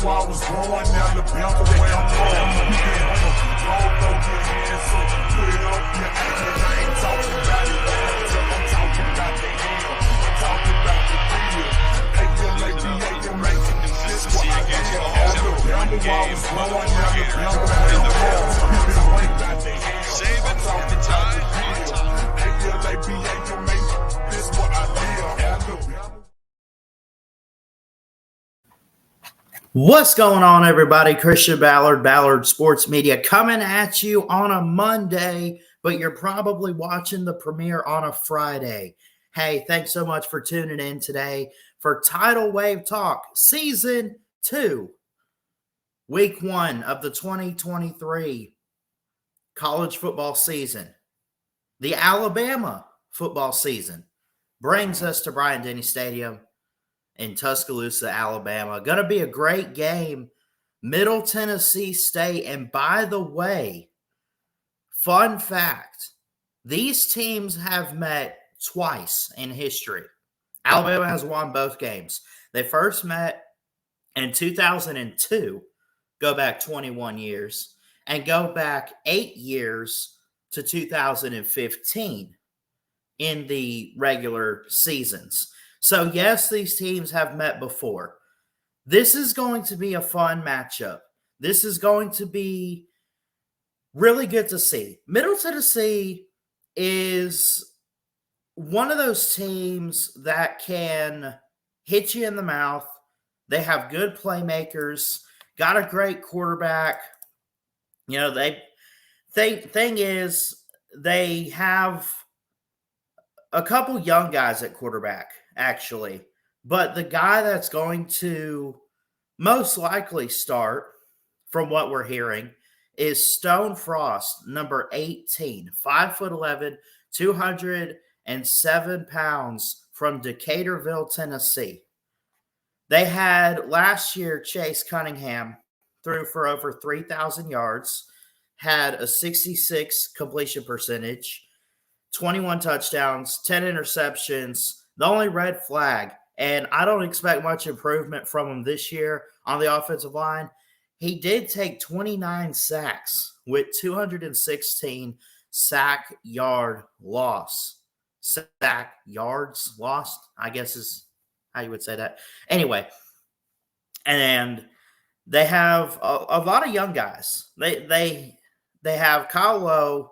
I was born, Alabama, where I'm from. Don't throw your hands up, put up your aim. I ain't talking about it, I'm talking about the hell. I'm talking about the deal. A-L-A-B-A, you're making the shit what I am. Alabama, I was born, Alabama, where I'm from. Talking about the hell. I'm talking about the deal. A-L-A-B-A, you're making this what I live. Alabama. What's going on, everybody? Christian Ballard, Ballard Sports Media, coming at you on a Monday, but you're probably watching the premiere on a Friday. Hey, thanks so much for tuning in today for Tidal Wave Talk, Season 2, Week 1 of the 2023 college football season. The Alabama football season brings us to Bryant-Denny Stadium in Tuscaloosa, Alabama. Going to be a great game. Middle Tennessee State. And by the way, fun fact, these teams have met twice in history. Alabama has won both games. They first met in 2002, go back 21 years, and go back 8 years to 2015 in the regular seasons. So, yes, these teams have met before. This is going to be a fun matchup. This is going to be really good to see. Middle Tennessee is one of those teams that can hit you in the mouth. They have good playmakers, got a great quarterback. You know, thing is, they have a couple young guys at quarterback, actually. But the guy that's going to most likely start, from what we're hearing, is Stone Frost, number 18, 5'11", 207 pounds from Decaturville, Tennessee. They had last year Chase Cunningham threw for over 3,000 yards, had a 66 completion percentage, 21 touchdowns, 10 interceptions. The only red flag, and I don't expect much improvement from him this year on the offensive line, he did take 29 sacks with 216 sack yard loss. Sack yards lost, I guess is how you would say that. Anyway, and they have a lot of young guys. They have Kyle Lowe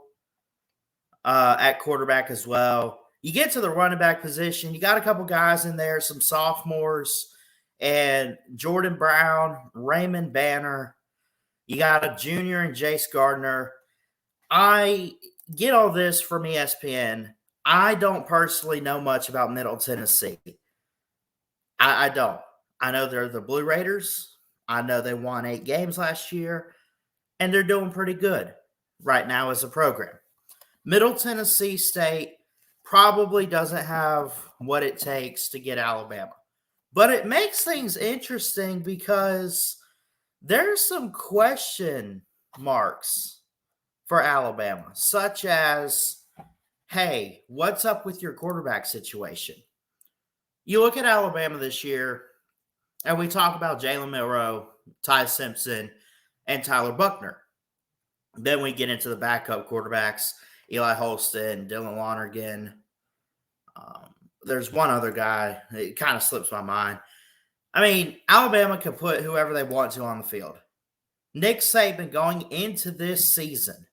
at quarterback as well. You get to the running back position, you got a couple guys in there, some sophomores, and Jordan Brown, Raymond Banner. You got a junior and Jace Gardner. I get all this from ESPN. I don't personally know much about Middle Tennessee. I don't. I know they're the Blue Raiders. I know they won 8 games last year, and they're doing pretty good right now as a program. Middle Tennessee State probably doesn't have what it takes to get Alabama. But it makes things interesting because there's some question marks for Alabama, such as, hey, what's up with your quarterback situation? You look at Alabama this year, and we talk about Jalen Milroe, Ty Simpson, and Tyler Buchner. Then we get into the backup quarterbacks, Eli Holston, Dylan Lonergan. There's one other guy. It kind of slips my mind. I mean, Alabama can put whoever they want to on the field. Nick Saban going into this season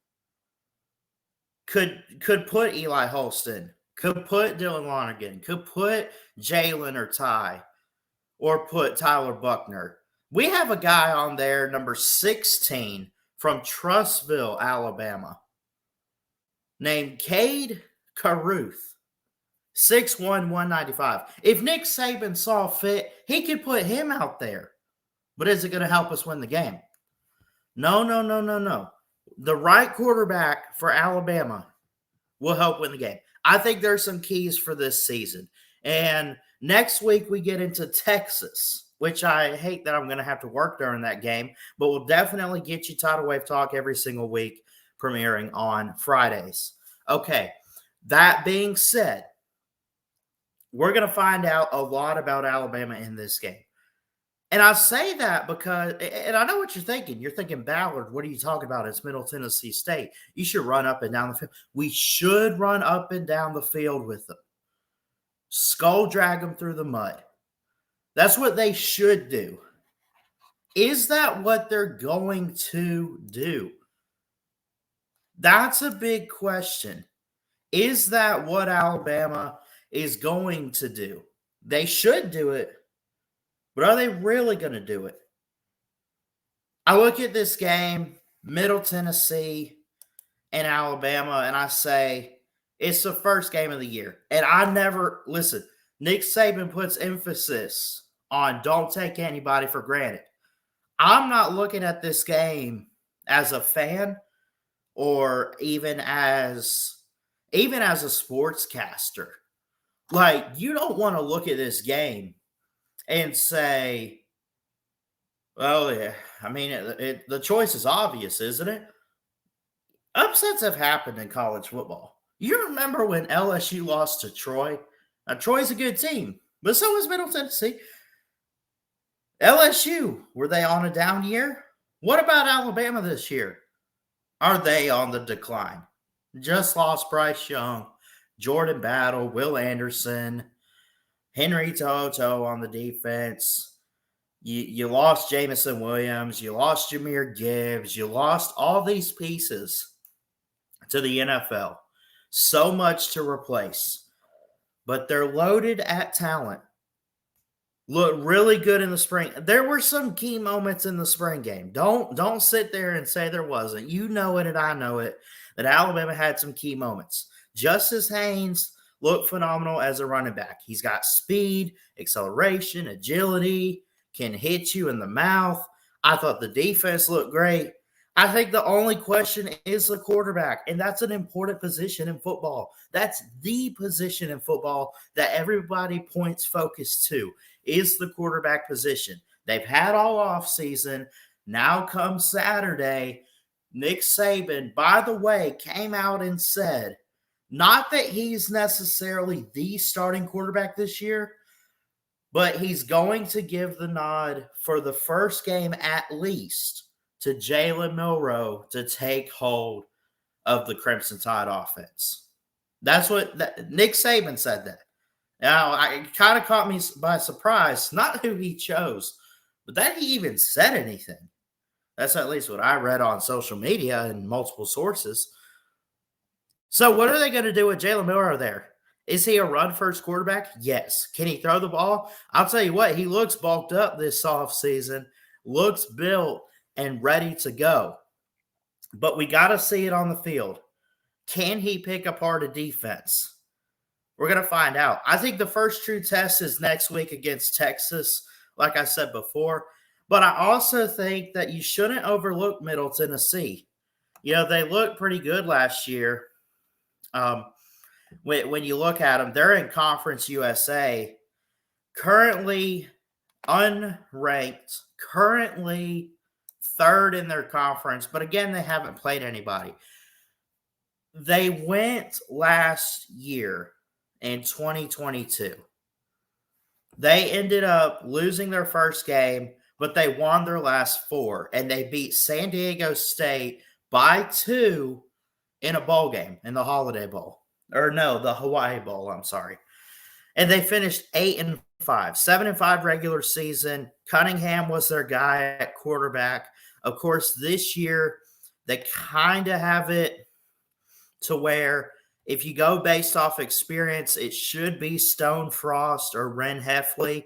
could put Eli Holston, could put Dylan Lonergan, could put Jalen or Ty, or put Tyler Buchner. We have a guy on there, number 16, from Trussville, Alabama, named Cade Carruth, 6'1", 195. If Nick Saban saw fit, he could put him out there. But is it going to help us win the game? No. The right quarterback for Alabama will help win the game. I think there's some keys for this season. And next week we get into Texas, which I hate that I'm going to have to work during that game, but we'll definitely get you Tidal Wave Talk every single week, premiering on Fridays. Okay, that being said, we're going to find out a lot about Alabama in this game. And I say that because, and I know what you're thinking. You're thinking, Ballard, what are you talking about? It's Middle Tennessee State. You should run up and down the field. We should run up and down the field with them. Skull drag them through the mud. That's what they should do. Is that what they're going to do? That's a big question. Is that what Alabama is going to do? They should do it, but are they really going to do it? I look at this game, Middle Tennessee and Alabama, and I say, it's the first game of the year. And I never, listen, Nick Saban puts emphasis on don't take anybody for granted. I'm not looking at this game as a fan or even as a sportscaster. Like, you don't want to look at this game and say, well, yeah, I mean, the choice is obvious, isn't it? Upsets have happened in college football. You remember when LSU lost to Troy? Now, Troy's a good team, but so is Middle Tennessee. LSU, were they on a down year? What about Alabama this year? Are they on the decline? Just lost Bryce Young, Jordan Battle, Will Anderson, Henry To'oTo'o on the defense. You lost Jamison Williams. You lost Jahmyr Gibbs. You lost all these pieces to the NFL. So much to replace. But they're loaded at talent. Look really good in the spring. There were some key moments in the spring game. Don't sit there and say there wasn't. You know it and I know it, that Alabama had some key moments. Justice Haynes looked phenomenal as a running back. He's got speed, acceleration, agility, can hit you in the mouth. I thought the defense looked great. I think the only question is the quarterback, and that's an important position in football. That's the position in football that everybody points focus to, is the quarterback position. They've had all offseason. Now comes Saturday, Nick Saban, by the way, came out and said, not that he's necessarily the starting quarterback this year, but he's going to give the nod for the first game at least to Jalen Milroe to take hold of the Crimson Tide offense. That's what Nick Saban said that. Now, it kind of caught me by surprise, not who he chose, but that he even said anything. That's at least what I read on social media and multiple sources. So what are they going to do with Jalen Milroe there? Is he a run-first quarterback? Yes. Can he throw the ball? I'll tell you what, he looks bulked up this offseason, looks built and ready to go. But we got to see it on the field. Can he pick apart a defense? We're going to find out. I think the first true test is next week against Texas, like I said before. But I also think that you shouldn't overlook Middle Tennessee. You know, they looked pretty good last year. When you look at them, they're in Conference USA, currently unranked, currently third in their conference. But again, they haven't played anybody. They went last year in 2022. They ended up losing their first game, but they won their last four, and they beat San Diego State by 2 in a bowl game, in the Holiday Bowl. Or no, the Hawaii Bowl, I'm sorry. And they finished 8-5, 7-5 regular season. Cunningham was their guy at quarterback. Of course, this year, they kind of have it to where if you go based off experience, it should be Stone Frost or Ren Heffley.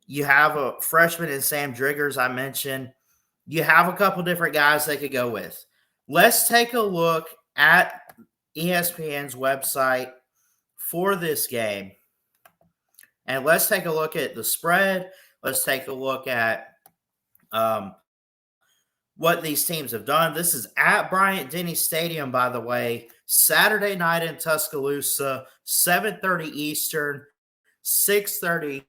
You have a freshman in Sam Driggers, I mentioned. You have a couple different guys they could go with. Let's take a look at ESPN's website for this game. And let's take a look at the spread. Let's take a look at what these teams have done. This is at Bryant-Denny Stadium, by the way, Saturday night in Tuscaloosa, 7:30 Eastern, 6:30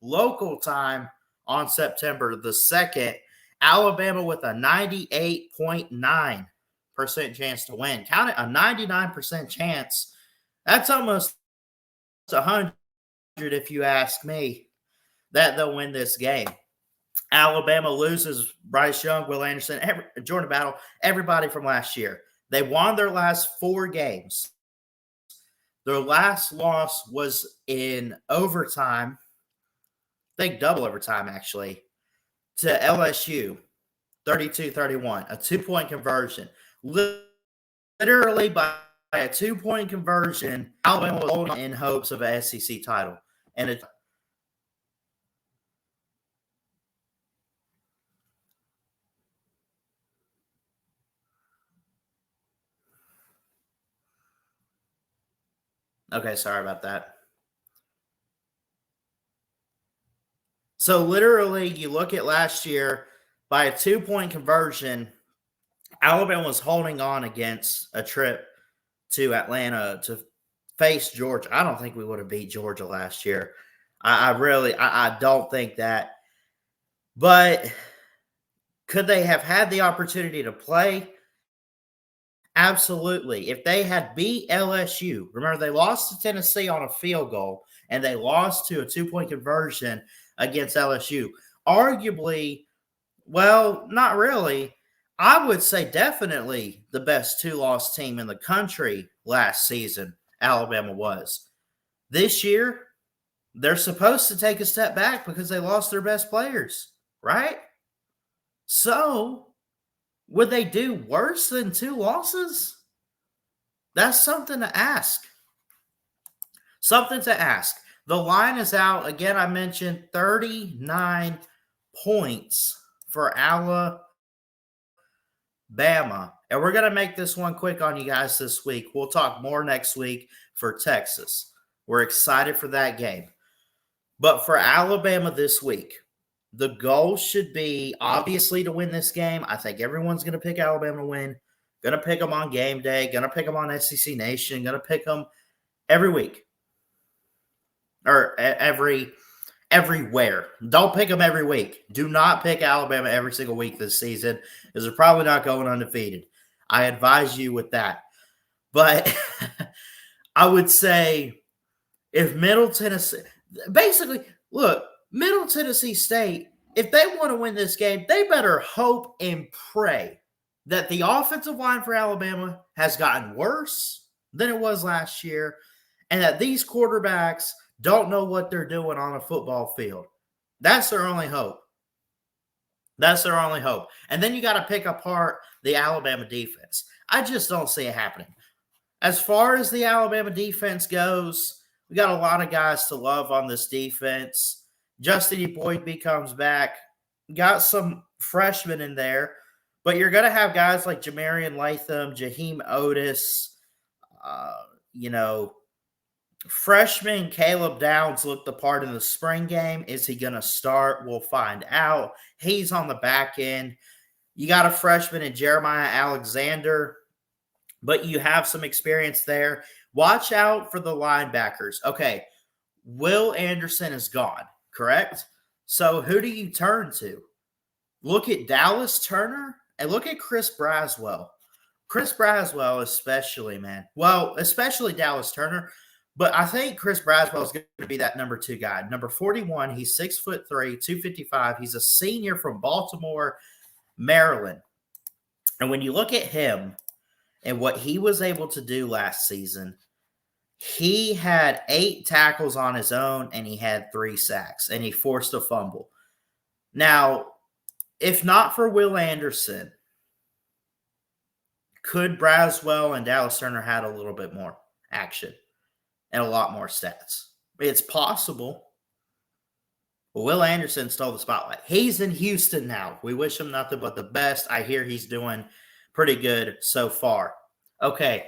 local time on September the 2nd. Alabama with a 98.9% chance to win. Count it, a 99% chance. That's almost 100 if you ask me. that they'll win this game. Alabama loses Bryce Young, Will Anderson, Jordan Battle, everybody from last year. They won their last 4 games. Their last loss was in overtime, I think double overtime actually, to LSU, 32-31, a 2-point conversion. Literally by a 2-point conversion, Alabama was holding in hopes of an SEC title. And it Okay, sorry about that. So literally, you look at last year, by a 2-point conversion, Alabama was holding on against a trip to Atlanta to face Georgia. I don't think we would have beat Georgia last year. I don't think that. But could they have had the opportunity to play? Absolutely. If they had beat LSU, remember they lost to Tennessee on a field goal and they lost to a 2-point conversion against LSU. Arguably, well, not really. I would say definitely the best 2-loss team in the country last season, Alabama was. This year, they're supposed to take a step back because they lost their best players, right? So, would they do worse than 2 losses? That's something to ask. Something to ask. The line is out. Again, I mentioned 39 points for Alabama. And we're going to make this one quick on you guys this week. We'll talk more next week for Texas. We're excited for that game. But for Alabama this week, the goal should be obviously to win this game. I think everyone's going to pick Alabama to win. Going to pick them on game day. Going to pick them on SEC Nation. Going to pick them every week. Or everywhere. Don't pick them every week. Do not pick Alabama every single week this season, because they're probably not going undefeated. I advise you with that. But I would say if Middle Tennessee, basically, look, Middle Tennessee State, if they want to win this game, they better hope and pray that the offensive line for Alabama has gotten worse than it was last year, and that these quarterbacks don't know what they're doing on a football field. That's their only hope. That's their only hope. And then you got to pick apart the Alabama defense. I just don't see it happening. As far as the Alabama defense goes, we got a lot of guys to love on this defense. Justin Eboigbe comes back. Got some freshmen in there. But you're going to have guys like Jamarian Latham, Jaheim Otis, freshman Caleb Downs looked the part in the spring game. Is he going to start? We'll find out. He's on the back end. You got a freshman in Jeremiah Alexander, but you have some experience there. Watch out for the linebackers. Okay, Will Anderson is gone, correct? So who do you turn to? Look at Dallas Turner and look at Chris Braswell. Chris Braswell especially, man. Well, especially Dallas Turner. But I think Chris Braswell is going to be that number 2 guy. Number 41, he's 6'3", 255. He's a senior from Baltimore, Maryland. And when you look at him and what he was able to do last season, he had 8 tackles on his own and he had 3 sacks and he forced a fumble. Now, if not for Will Anderson, could Braswell and Dallas Turner had a little bit more action and a lot more stats? It's possible. But Will Anderson stole the spotlight. He's in Houston now. We wish him nothing but the best. I hear he's doing pretty good so far. Okay.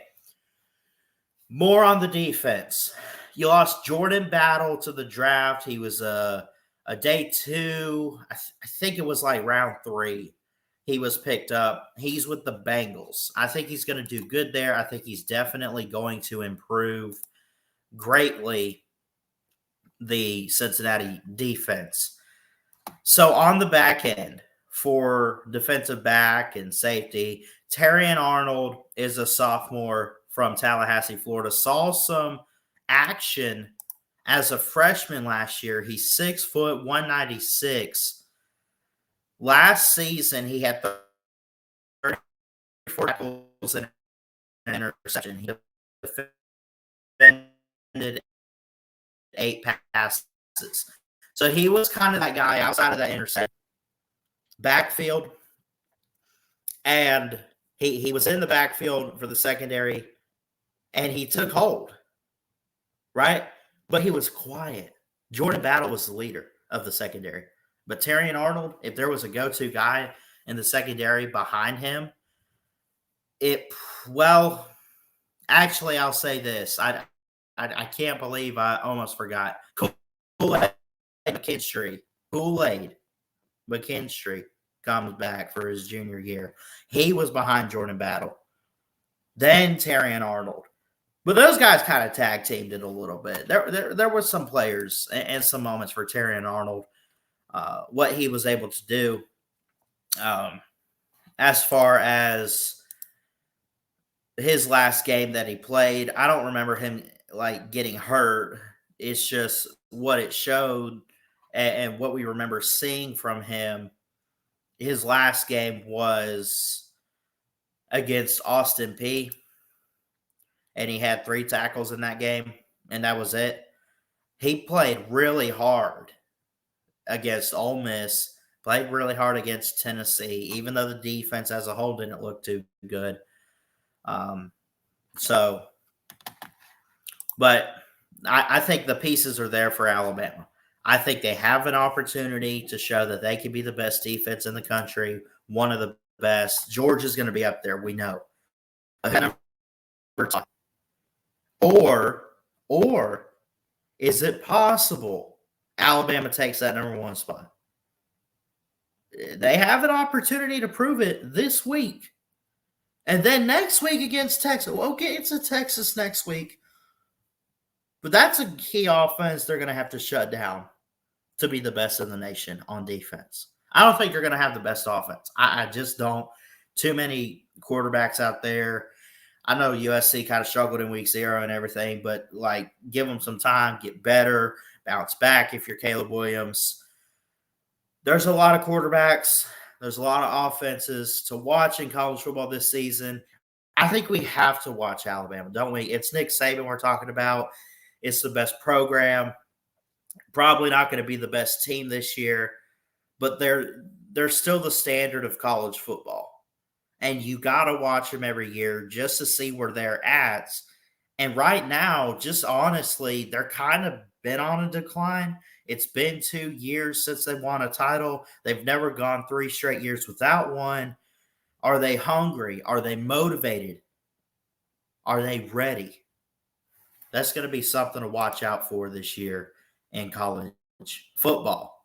More on the defense. You lost Jordan Battle to the draft. He was a day 2. I think it was like round 3. He was picked up. He's with the Bengals. I think he's going to do good there. I think he's definitely going to improve greatly the Cincinnati defense. So on the back end for defensive back and safety, Terrion Arnold is a sophomore from Tallahassee, Florida. Saw some action As a freshman last year, he's 6 foot 196. Last season, he had 34 tackles and an interception. He defended 8 passes. So he was kind of that guy outside of that interception backfield. And he was in the backfield for the secondary, and he took hold, right? But he was quiet. Jordan Battle was the leader of the secondary. But Terrion Arnold, if there was a go-to guy in the secondary behind him, actually, I'll say this. I can't believe I almost forgot. Kool-Aid McKinstry comes back for his junior year. He was behind Jordan Battle. Then Terrion Arnold. But those guys kind of tag teamed it a little bit. There were some players and some moments for Terrion Arnold, what he was able to do. As far as his last game that he played, I don't remember him like getting hurt. It's just what it showed and what we remember seeing from him. His last game was against Austin Peay, and he had 3 tackles in that game, and that was it. He played really hard against Ole Miss, played really hard against Tennessee, even though the defense as a whole didn't look too good. But I think the pieces are there for Alabama. I think they have an opportunity to show that they can be the best defense in the country, one of the best. Georgia's going to be up there, we know. Or is it possible Alabama takes that number 1 spot? They have an opportunity to prove it this week. And then next week against Texas. Okay, it's a Texas next week. But that's a key offense they're going to have to shut down to be the best in the nation on defense. I don't think they're going to have the best offense. I just don't. Too many quarterbacks out there. I know USC kind of struggled in week 0 and everything, but like give them some time, get better, bounce back if you're Caleb Williams. There's a lot of quarterbacks. There's a lot of offenses to watch in college football this season. I think we have to watch Alabama, don't we? It's Nick Saban we're talking about. It's the best program. Probably not going to be the best team this year, but they're still the standard of college football. And you got to watch them every year just to see where they're at. And right now, just honestly, they're kind of been on a decline. It's been 2 years since they won a title. They've never gone 3 straight years without one. Are they hungry? Are they motivated? Are they ready? That's going to be something to watch out for this year in college football.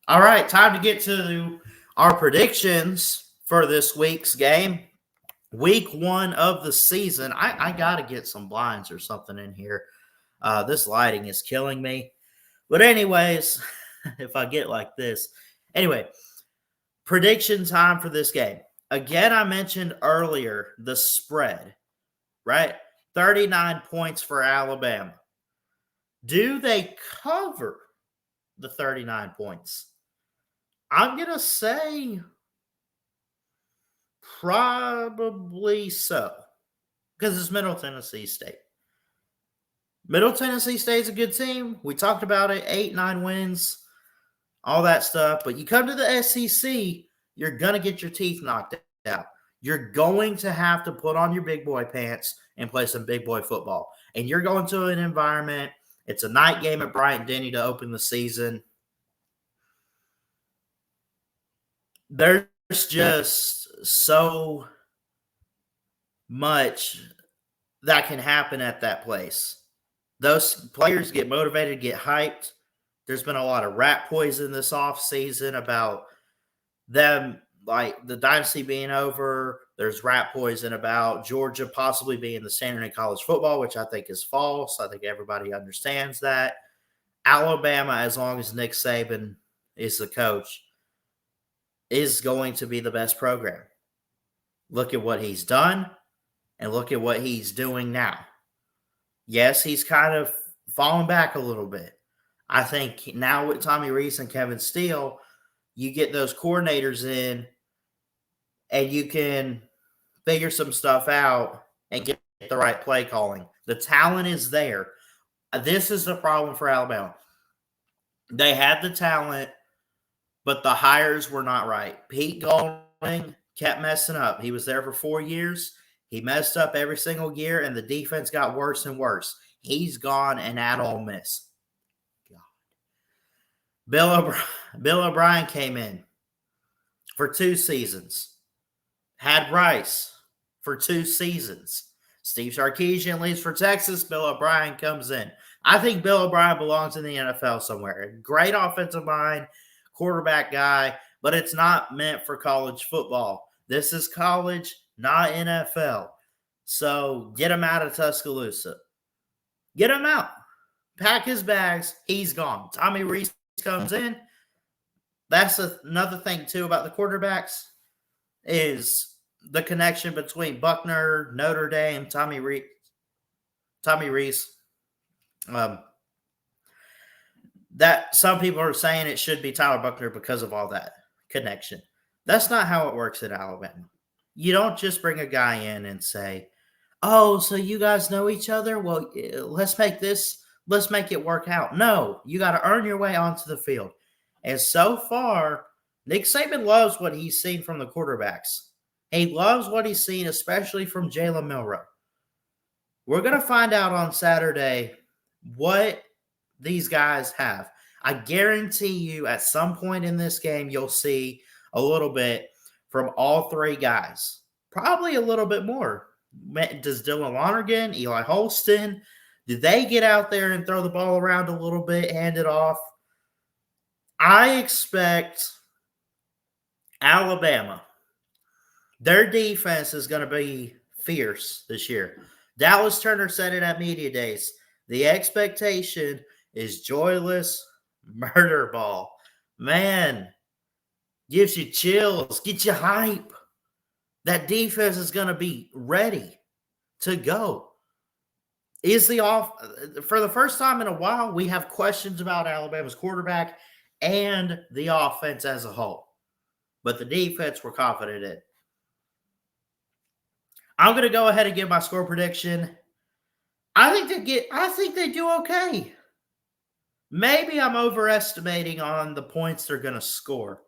All right, time to get to our predictions for this week's game. Week 1 of the season. I got to get some blinds or something in here. This lighting is killing me. But anyways, if I get like this. Anyway, prediction time for this game. Again, I mentioned earlier the spread, right? 39 points for Alabama. Do they cover the 39 points? I'm going to say probably so, because it's Middle Tennessee State. Middle Tennessee State's a good team. We talked about it, 8-9 wins, all that stuff. But you come to the SEC, you're going to get your teeth knocked out. You're going to have to put on your big boy pants and play some big boy football. And you're going to an environment, it's a night game at Bryant-Denny to open the season. There's just so much that can happen at that place. Those players get motivated, get hyped. There's been a lot of rat poison this offseason about them, like the dynasty being over. There's rat poison about Georgia possibly being the standard in college football, which I think is false. I think everybody understands that. Alabama, as long as Nick Saban is the coach, is going to be the best program. Look at what he's done and look at what he's doing now. Yes, he's kind of fallen back a little bit. I think now with Tommy Rees and Kevin Steele, you get those coordinators in and you can figure some stuff out and get the right play calling. The talent is there. This is the problem for Alabama. They had the talent, but the hires were not right. Pete Golding kept messing up. He was there for 4 years. He messed up every single year, and the defense got worse and worse. He's gone and at Ole Miss. God. Bill O'Brien came in for 2 seasons. Had Rice for 2 seasons. Steve Sarkisian leaves for Texas. Bill O'Brien comes in. I think Bill O'Brien belongs in the NFL somewhere. Great offensive mind, quarterback guy, but it's not meant for college football. This is college, not NFL. So get him out of Tuscaloosa. Get him out. Pack his bags. He's gone. Tommy Rees comes in. That's another thing, too, about the quarterbacks is the connection between Buckner, Notre Dame, Tommy Rees. That some people are saying it should be Tyler Buckner because of all that connection. That's not how it works at Alabama. You don't just bring a guy in and say, oh, so you guys know each other? Well, let's make it work out. No, you got to earn your way onto the field. And so far, Nick Saban loves what he's seen from the quarterbacks. He loves what he's seen, especially from Jalen Milroe. We're going to find out on Saturday what these guys have. I guarantee you at some point in this game, you'll see a little bit from all 3 guys. Probably a little bit more. Does Dylan Lonergan, Eli Holston, do they get out there and throw the ball around a little bit, hand it off? I expect Alabama, their defense is going to be fierce this year. Dallas Turner said it at media days. The expectation is joyless murder ball. Man, gives you chills, get you hype. That defense is going to be ready to go. For the first time in a while, we have questions about Alabama's quarterback and the offense as a whole. But the defense we're confident in. I'm going to go ahead and give my score prediction. I think they do okay. Maybe I'm overestimating on the points they're going to score.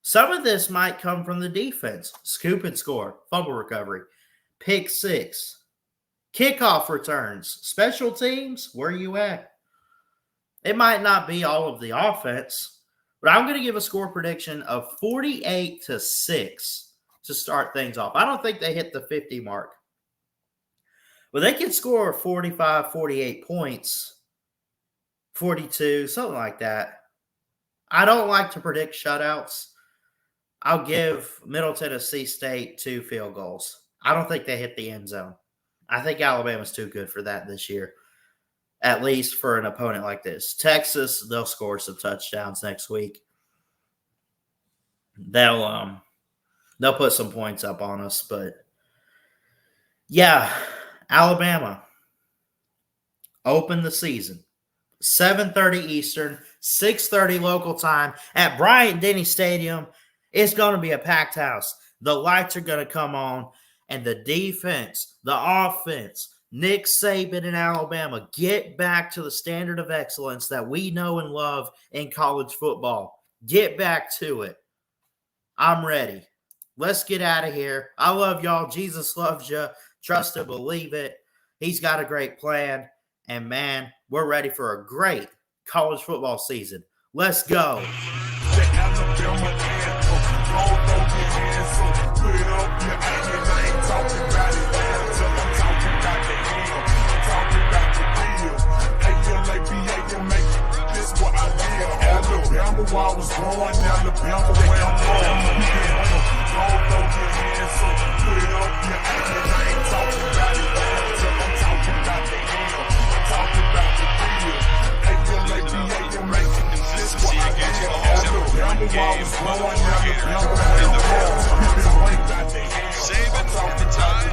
Some of this might come from the defense. Scoop and score, fumble recovery, pick 6, kickoff returns, special teams, where you at? It might not be all of the offense, but I'm going to give a score prediction of 48-6 to start things off. I don't think they hit the 50 mark. But they can score 45, 48 points, 42, something like that. I don't like to predict shutouts. I'll give Middle Tennessee State 2 field goals. I don't think they hit the end zone. I think Alabama's too good for that this year, at least for an opponent like this. Texas, they'll score some touchdowns next week. They'll put some points up on us, but yeah, Alabama open the season. 7:30 Eastern, 6:30 local time at Bryant-Denny Stadium. It's going to be a packed house. The lights are going to come on, and the defense, the offense, Nick Saban and Alabama get back to the standard of excellence that we know and love in college football. Get back to it. I'm ready. Let's get out of here. I love y'all. Jesus loves you. Trust it, believe it. He's got a great plan. And, man, we're ready for a great college football season. Let's go. While I was growing down the belt of where I'm going, don't throw your hands up, put it up, your ass. I ain't talking about it, I'm talking about the hell, I'm talking about the deal. Hey, you make me, hey, you make me, this what I am. the game all over again in the fourth quarter. Saban, the time